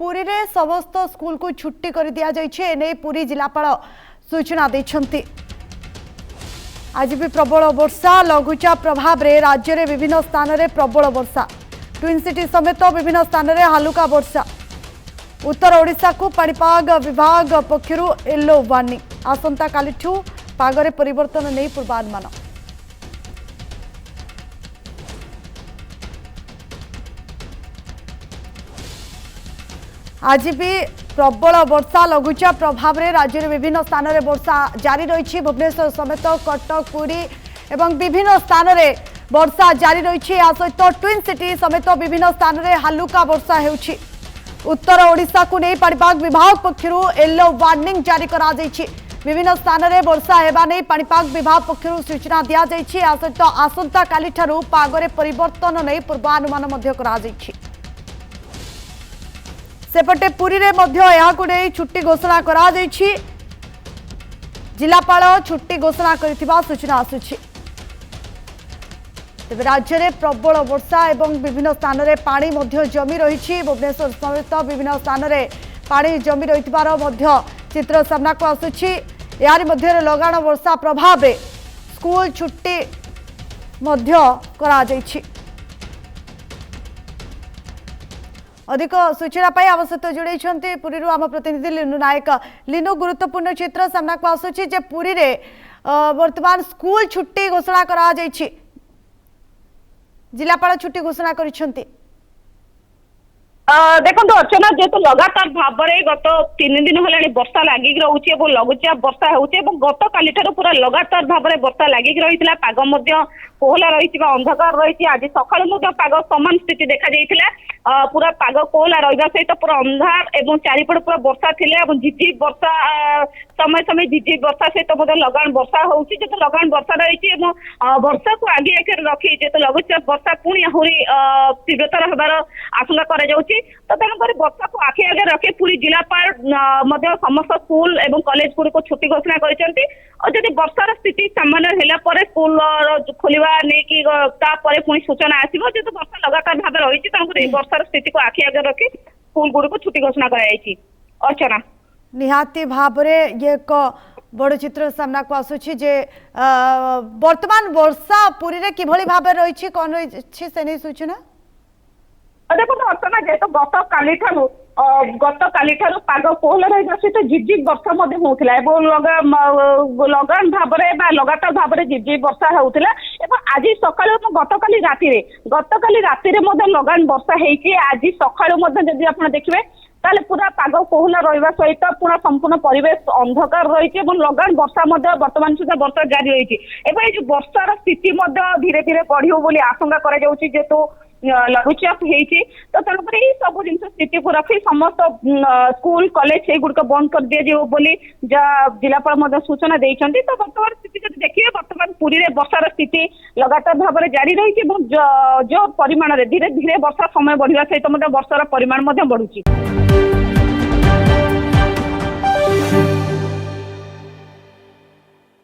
पुरी रे समस्त स्कूल को छुट्टी कर दिया जाइए पुरी जिलापाल सूचना देछंती। आज भी प्रबल वर्षा लघुचाप प्रभाव रे राज्य रे विभिन्न स्थान रे प्रबल वर्षा ट्विन सिटी समेत विभिन्न स्थान रे हालुका वर्षा। उत्तर ओडिशा को पाणीपाग विभाग पक्षरु येलो वार्निंग आसंता कालिठू पागरे परिवर्तन नहीं पूर्वानुमान। आज भी प्रबल वर्षा लघुचाप प्रभाव में राज्य में विभिन्न स्थान में वर्षा जारी रही। भुवनेश्वर समेत कटक पुरी एवं विभिन्न स्थान में वर्षा जारी रही। या सहित ट्विन सिटी समेत विभिन्न स्थान में हालुका वर्षा होउछि। उत्तर ओडिशा को नहीं पाणीपाग विभाग पक्षरु येलो वार्निंग जारी करा जायछि। विभिन्न स्थान में वर्षा हेबा नहीं पाणीपाग विभाग पक्षरु सूचना दिया जायछि। या सहित आसंता काली ठारू पागरे परिवर्तन नहीं पूर्वानुमान मध्य करा जायछि। सेपटे पुरी रे मध्य यहाँ नहीं छुट्टी घोषणा करा जायछि। जिलापाल छुट्टी घोषणा करिथिबा सूचना आसुछि। तेबे राज्य में प्रबल वर्षा एवं विभिन्न स्थान में पानी मध्य जमी रही। भुवनेश्वर समेत विभिन्न स्थान में पानी जमी रहिथिबार मध्य चित्र सामना को आसुछि। यार मध्य लगाण वर्षा प्रभाव में स्कूल छुट्टी मध्य करा जायछि। अधिक सूचना पाई आम सहित जोड़े पुरी आम प्रतिनिधि लिनु नायक। लिनु गुरुत्वपूर्ण चित्र सामना को आसुछि जे पुरी रे वर्तमान स्कूल छुट्टी घोषणा करा जायछि। जिलापाल छुट्टी घोषणा करिसेंती। देखो अर्चना जेहेतु लगातार भाव में गत 3 दिन है वर्षा लगिक रोचे और लघुचाप वर्षा होचे गत काली पूरा लगातार भाव में वर्षा लगिक रही पाग कोहला रही अंधकार रही। आज सका पाग समान स्थिति देखा जाइथिला। पूरा पाग कोहला रहा सहित पूरा अंधार और चारिपट पूरा वर्षा थी झिझिप वर्षा समय समय झिझिप वर्षा सहित लगान वर्षा होती लगान वर्षा रही। वर्षा को आगे आगे रखी जेहेतु लघुचाप वर्षा पुणी आहरी तीव्रतर होबार आशंका करा जाउछि। तो तेणुक वर्षा को आखि आगे रखी पुरी जिलापाल समस्त स्कूल और कॉलेज गुड़िक छुट्टी घोषणा करछंती। और जदि वर्षार स्थिति सामान्य होला परे स्कूल खोलिबा नै कि तापरे पुणी सूचना आसीबो। जेहेतु वर्षा लगातार भाव रही तेणुक वर्षार स्थिति को आखि आगे रखी स्कूल गुड़िक छुट्टी घोषणा करा जायछि। अर्चना निहाती भाव रे ये एक बड़ चित्र सामना को आसुछि जे वर्तमान वर्षा पुरी रे किभली भाव रही कोन रही से नहीं सूचना। देखो अर्चना जेहेतु गत काली पाग कोहला रही सहित झिझिप वर्षा होता लगान भाव में लगातार भाव में झिझिप वर्षा होता। आज सकाल गतकाली राति लगान वर्षा होती। आज सकाल जदि आप देखिए ताले पूरा पाग कोहला रहा सहित पूरा संपूर्ण परिवेश अंधकार रही लगान वर्षा वर्तमान सुधा वर्षा जारी रही। जो वर्षार स्थिति धीरे धीरे बढ़ियो बोली आशंका करा जाउछि जेहेतु लघुचाप होती। तो तेणुक सब जिन स्थिति को रखी समस्त स्कूल कॉलेज से गुड़िक बंद कर दिया जाए बोली जिलापाल सूचना देइछंती। तो वर्तमान स्थिति जब देखिए वर्तमान पुरी रे वर्षार स्थिति लगातार भाव में जारी रही। जो परिमाण धीरे धीरे वर्षा समय बढ़िया सहित वर्षार परिमाण बढ़ुची।